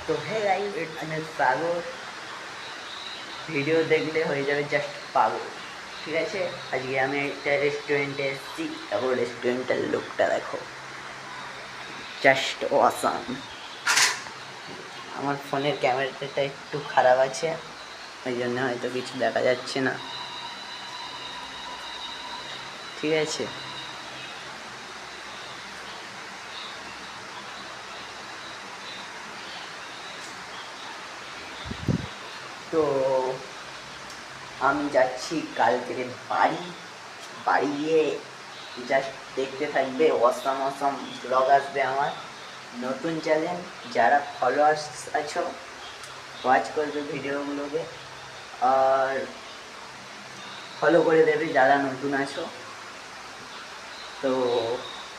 তো hey guys, আমি সাগর। Video দেখলে হয়ে যাবে জাস্ট পাগল। ঠিক আছে, আজকে আমি একটা রেস্টুরেন্টে এসেছি। তারপর রেস্টুরেন্টের লুকটা দেখো, জাস্ট অসাম। আমার ফোনের ক্যামেরাটা একটু খারাপ আছে, ওই জন্য হয়তো কিছু দেখা যাচ্ছে না। ঠিক আছে, তো আমি যাচ্ছি কাল থেকে বাড়ি। বাড়ি গিয়ে জাস্ট দেখতে থাকবে, অসাম অসাম ব্লগ আসবে আমার নতুন চ্যালেঞ্জ। যারা ফলোয়ার্স আছো ওয়াচ করবে ভিডিওগুলোকে, আর ফলো করে দেবে যারা নতুন আছো। তো